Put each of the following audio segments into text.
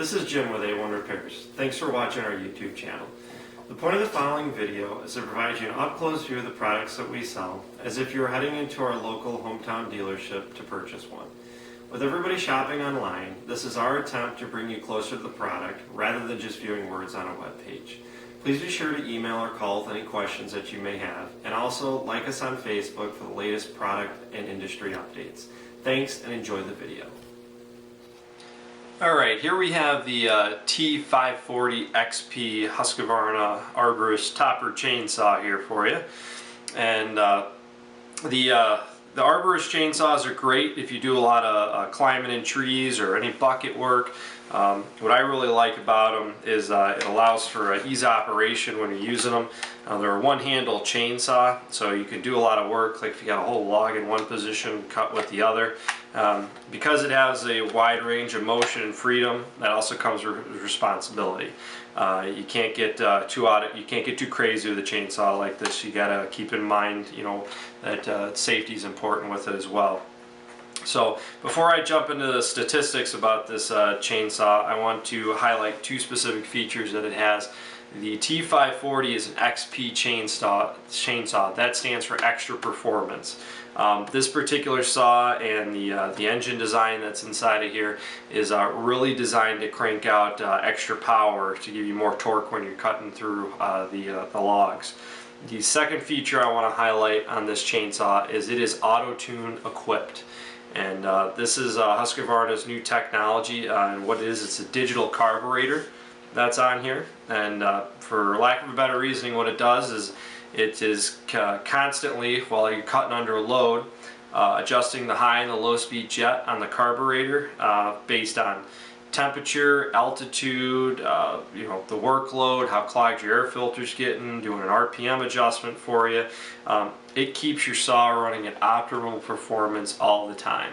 This is Jim with A1 Repairs. Thanks for watching our YouTube channel. The point of the following video is to provide you an up-close view of the products that we sell, as if you were heading into our local hometown dealership to purchase one. With everybody shopping online, this is our attempt to bring you closer to the product rather than just viewing words on a web page. Please be sure to email or call with any questions that you may have, and also like us on Facebook for the latest product and industry updates. Thanks and enjoy the video. Alright, here we have the T540 XP Husqvarna arborist topper chainsaw here for you. And the arborist chainsaws are great if you do a lot of climbing in trees or any bucket work. What I really like about them is it allows for ease of operation when you're using them. They're a one-handle chainsaw, so you can do a lot of work, like if you got a whole log in one position, cut with the other. Because it has a wide range of motion and freedom, that also comes with responsibility. You can't get too crazy with a chainsaw like this. You gotta keep in mind, you know, that safety is important with it as well. So before I jump into the statistics about this chainsaw, I want to highlight two specific features that it has. The T540 is an XP chainsaw. That stands for extra performance. This particular saw and the engine design that's inside of here is really designed to crank out extra power to give you more torque when you're cutting through the logs. The second feature I want to highlight on this chainsaw is it is auto-tune equipped. And this is Husqvarna's new technology, and what it is, it's a digital carburetor that's on here. And for lack of a better reasoning, what it does is it is constantly, while you're cutting under a load, adjusting the high and the low speed jet on the carburetor based on temperature, altitude, you know, the workload, how clogged your air filter's getting, doing an RPM adjustment for you. It keeps your saw running at optimal performance all the time.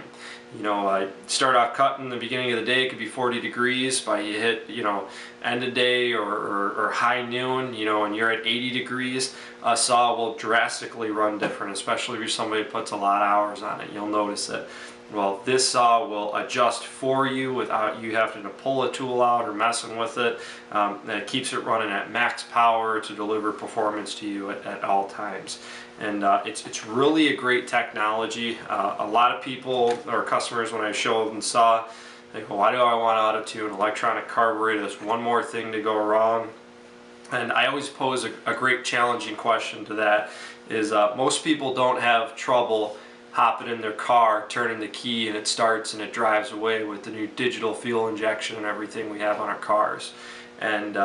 You know, start off cutting the beginning of the day, it could be 40 degrees. By you hit, you know, end of day or high noon, you know, and you're at 80 degrees, a saw will drastically run different, especially if you're somebody who puts a lot of hours on it. You'll notice it. Well, this saw will adjust for you without you having to pull a tool out or messing with it. And it keeps it running at max power to deliver performance to you at all times. And it's really a great technology. A lot of people or customers, when I show them the saw, they go, why do I want auto-tune? Electronic carburetor, that's one more thing to go wrong. And I always pose a great challenging question to that is most people don't have trouble hopping in their car, turning the key, and it starts and it drives away with the new digital fuel injection and everything we have on our cars. And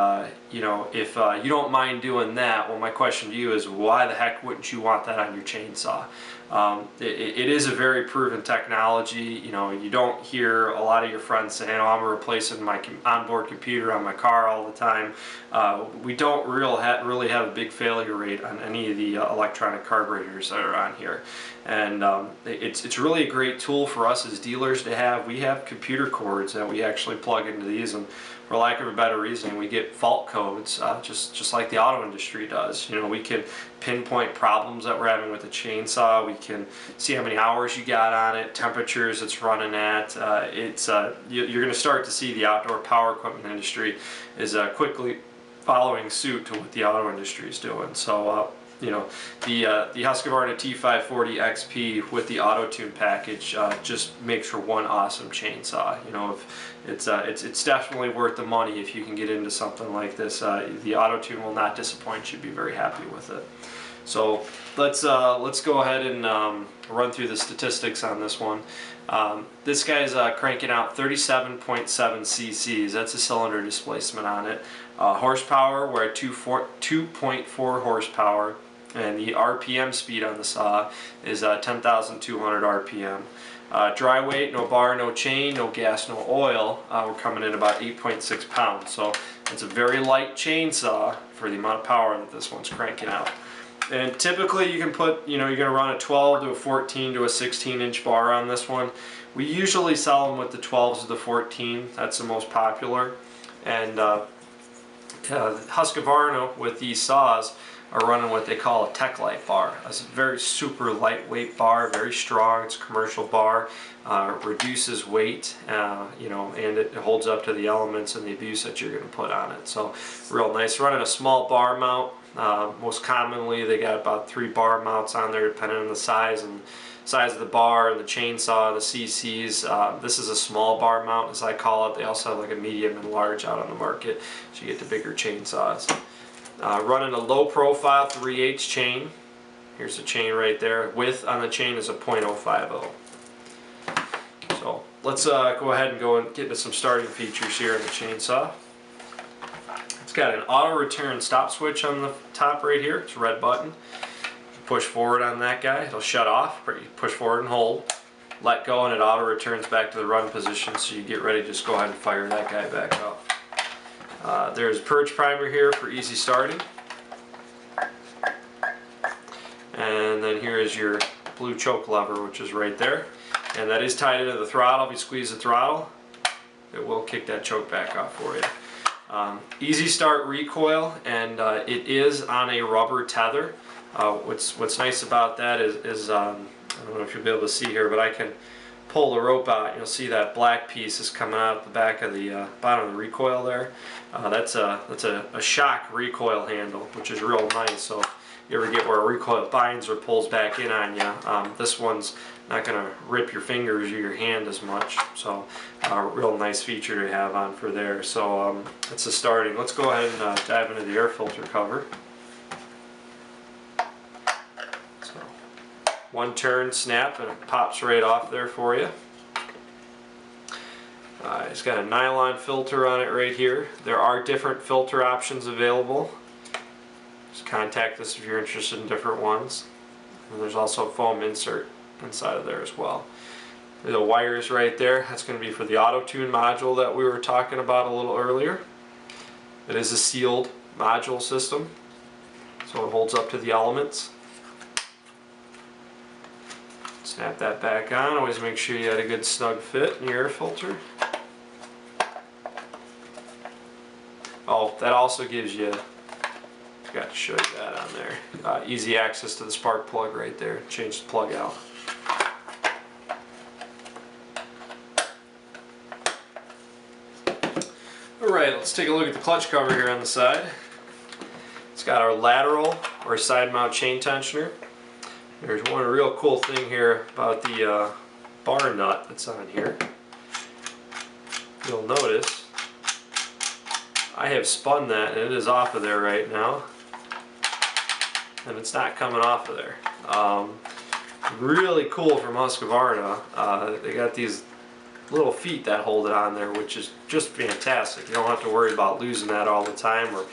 you know, if you don't mind doing that, well, my question to you is, why the heck wouldn't you want that on your chainsaw? It is a very proven technology. You know, you don't hear a lot of your friends saying, oh, I'm replacing my onboard computer on my car all the time. We don't really have a big failure rate on any of the electronic carburetors that are on here. And it's really a great tool for us as dealers to have. We have computer cords that we actually plug into these, and for lack of a better reason, we get fault codes just like the auto industry does. You know, we can pinpoint problems that we're having with the chainsaw. We can see how many hours you got on it, temperatures it's running at. You're going to start to see the outdoor power equipment industry is quickly following suit to what the auto industry is doing. So you know, the Husqvarna T540 XP with the auto-tune package just makes for one awesome chainsaw. You know, it's definitely worth the money if you can get into something like this. The auto-tune will not disappoint you. Be very happy with it. So let's go ahead and run through the statistics on this one. This guy's cranking out 37.7 cc's. That's a cylinder displacement on it. Horsepower, we're at 2.4 horsepower, and the RPM speed on the saw is 10,200 RPM. Dry weight, no bar, no chain, no gas, no oil. We're coming in about 8.6 pounds. So it's a very light chainsaw for the amount of power that this one's cranking out. And typically you can put, you know, you're going to run a 12 to a 14 to a 16-inch bar on this one. We usually sell them with the 12s to the 14. That's the most popular. And Husqvarna with these saws are running what they call a TECHLITE bar. It's a very super lightweight bar, very strong. It's a commercial bar. Reduces weight, you know, and it holds up to the elements and the abuse that you're going to put on it. So real nice. Running a small bar mount. Most commonly they got about 3 bar mounts on there depending on the size of the bar and the chainsaw, the CCs. This is a small bar mount, as I call it. They also have like a medium and large out on the market, so you get the bigger chainsaws. Running a low profile 3/8 chain. Here's the chain right there. Width on the chain is a .050. So let's go ahead and get into some starting features here in the chainsaw. It's got an auto return stop switch on the top right here. It's a red button. You push forward on that guy, it'll shut off. You push forward and hold. Let go and it auto returns back to the run position, so you get ready to just go ahead and fire that guy back up. There's purge primer here for easy starting. And then here is your blue choke lever, which is right there. And that is tied into the throttle. If you squeeze the throttle, it will kick that choke back off for you. Easy start recoil, and it is on a rubber tether. What's nice about that is I don't know if you'll be able to see here, but I can pull the rope out. You'll see that black piece is coming out the back of the bottom of the recoil there. That's a shock recoil handle, which is real nice. So if you ever get where a recoil binds or pulls back in on you, this one's not going to rip your fingers or your hand as much. So real nice feature to have on for there. So that's the starting. Let's go ahead and dive into the air filter cover. So one turn, snap, and it pops right off there for you. It's got a nylon filter on it right here. There are different filter options available. Just contact us if you're interested in different ones. And there's also a foam insert inside of there as well. The wires right there, that's going to be for the auto tune module that we were talking about a little earlier. It is a sealed module system, so it holds up to the elements. Snap that back on. Always make sure you had a good snug fit in your air filter. Oh, that also gives you, forgot to show you that on there, easy access to the spark plug right there. Change the plug out. Alright, let's take a look at the clutch cover here on the side. It's got our lateral or side mount chain tensioner. There's one real cool thing here about the bar nut that's on here. You'll notice I have spun that and it is off of there right now, and it's not coming off of there. Really cool from Husqvarna. They got these little feet that hold it on there, which is just fantastic. You don't have to worry about losing that all the time, or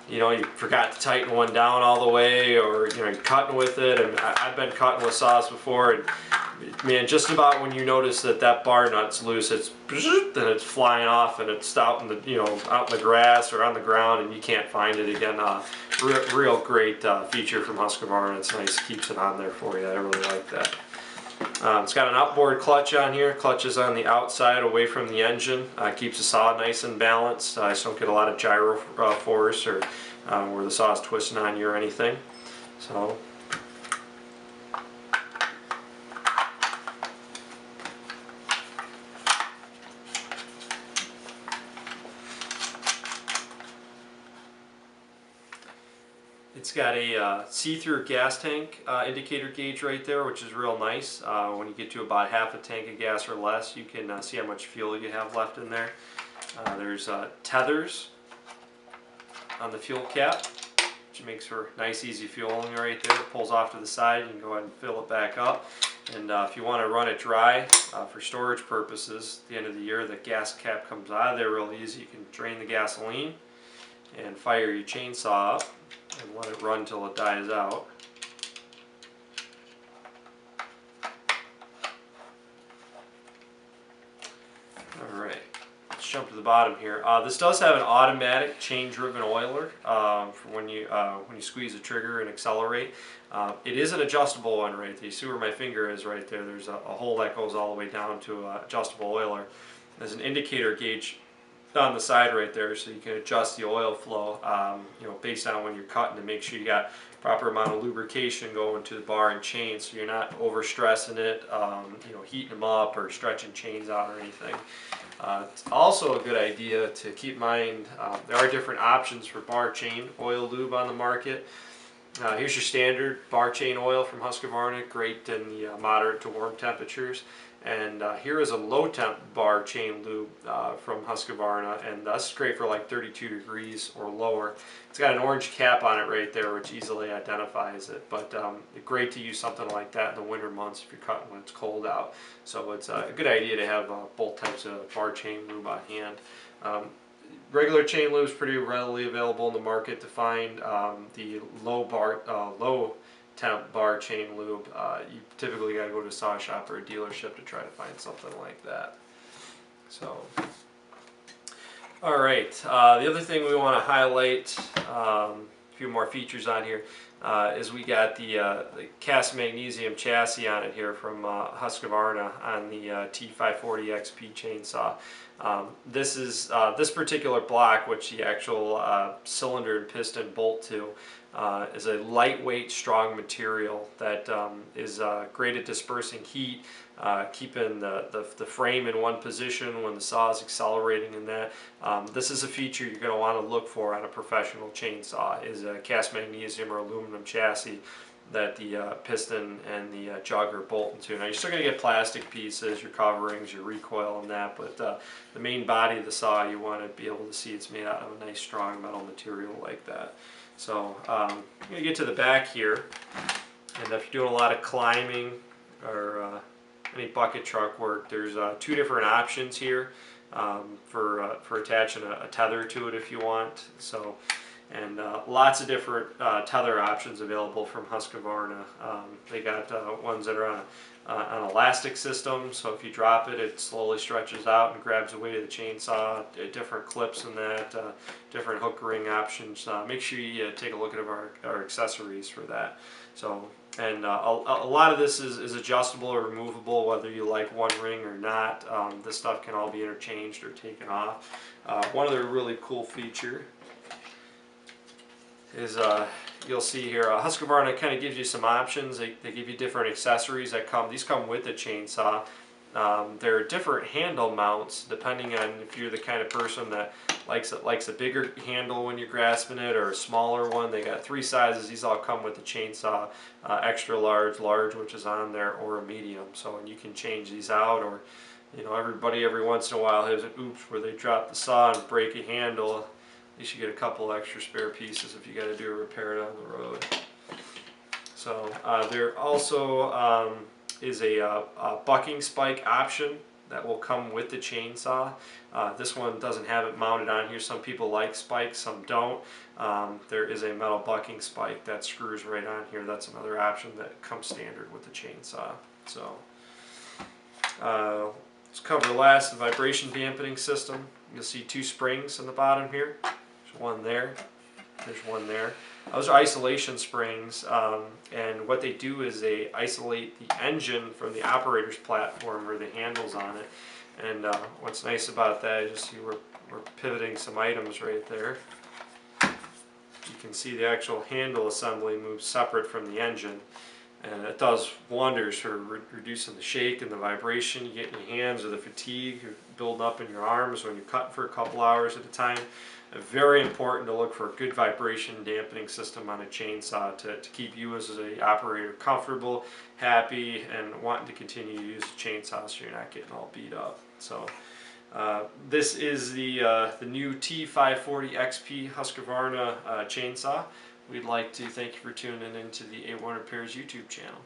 you know, you forgot to tighten one down all the way, or you know, you're cutting with it. And I've been cutting with saws before, and man, just about when you notice that that bar nut's loose, it's then it's flying off and it's out in the, you know, out in the grass or on the ground, and you can't find it again. Real great feature from Husqvarna. It's nice, keeps it on there for you. I really like that. It's got an outboard clutch on here. Clutch is on the outside away from the engine. Keeps the saw nice and balanced. So don't get a lot of gyro force or where the saw is twisting on you or anything. So it's got a see-through gas tank indicator gauge right there, which is real nice. When you get to about half a tank of gas or less, you can see how much fuel you have left in there. There's tethers on the fuel cap, which makes for nice, easy fueling right there. It pulls off to the side. You can go ahead and fill it back up. And if you want to run it dry for storage purposes, at the end of the year, the gas cap comes out of there real easy. You can drain the gasoline and fire your chainsaw up and let it run till it dies out. Alright, let's jump to the bottom here. This does have an automatic chain-driven oiler for when you squeeze the trigger and accelerate. It is an adjustable one right there. You see where my finger is right there. There's a hole that goes all the way down to an adjustable oiler. There's an indicator gauge on the side right there, so you can adjust the oil flow, you know, based on when you're cutting, to make sure you got proper amount of lubrication going to the bar and chain, so you're not over stressing it, you know, heating them up or stretching chains out or anything. It's also a good idea to keep in mind there are different options for bar chain oil lube on the market. Here's your standard bar chain oil from Husqvarna, great in the moderate to warm temperatures. And here is a low temp bar chain lube from Husqvarna, and that's great for like 32 degrees or lower. It's got an orange cap on it right there, which easily identifies it, but great to use something like that in the winter months if you're cutting when it's cold out. So it's a good idea to have both types of bar chain lube on hand. Regular chain lube is pretty readily available in the market to find. The low temp bar chain lube, you typically got to go to a saw shop or a dealership to try to find something like that. So, all right. The other thing we want to highlight, a few more features on here, is we got the cast magnesium chassis on it here from Husqvarna on the T540 XP chainsaw. This particular block, which the actual cylinder and piston bolt to, is a lightweight, strong material that is great at dispersing heat, keeping the frame in one position when the saw is accelerating in that. This is a feature you're going to want to look for on a professional chainsaw, is a cast magnesium or aluminum chassis that the piston and the jug are bolted to. Now you're still going to get plastic pieces, your coverings, your recoil and that, but the main body of the saw, you want to be able to see it's made out of a nice strong metal material like that. So I'm going to get to the back here, and if you're doing a lot of climbing or any bucket truck work, there's two different options here for attaching a tether to it if you want. So, and lots of different tether options available from Husqvarna. They got ones that are on an elastic system, so if you drop it, it slowly stretches out and grabs the weight of the chainsaw. Different clips in that, different hook ring options. Make sure you take a look at our accessories for that. So, and a lot of this is adjustable or removable, whether you like one ring or not. This stuff can all be interchanged or taken off. One other really cool feature is you'll see here Husqvarna kind of gives you some options. They give you different accessories that these come with the chainsaw. There are different handle mounts depending on if you're the kind of person that likes a bigger handle when you're grasping it or a smaller one. They got three sizes. These all come with the chainsaw, extra large, large, which is on there, or a medium. So, and you can change these out, or you know, everybody every once in a while has an oops where they drop the saw and break a handle. You should get a couple extra spare pieces if you got to do a repair down the road. So there also is a bucking spike option that will come with the chainsaw. This one doesn't have it mounted on here. Some people like spikes, some don't. There is a metal bucking spike that screws right on here. That's another option that comes standard with the chainsaw. So let's cover last the vibration dampening system. You'll see two springs on the bottom here. There's one there. There's one there. Those are isolation springs, and what they do is they isolate the engine from the operator's platform or the handles on it. And what's nice about that is, you see we're pivoting some items right there. You can see the actual handle assembly moves separate from the engine, and it does wonders for reducing the shake and the vibration you get in your hands, or the fatigue you're building up in your arms when you're cutting for a couple hours at a time. Very important to look for a good vibration dampening system on a chainsaw to keep you as an operator comfortable, happy, and wanting to continue to use the chainsaw so you're not getting all beat up. So this is the new T540 XP Husqvarna chainsaw. We'd like to thank you for tuning into the A1 Repairs YouTube channel.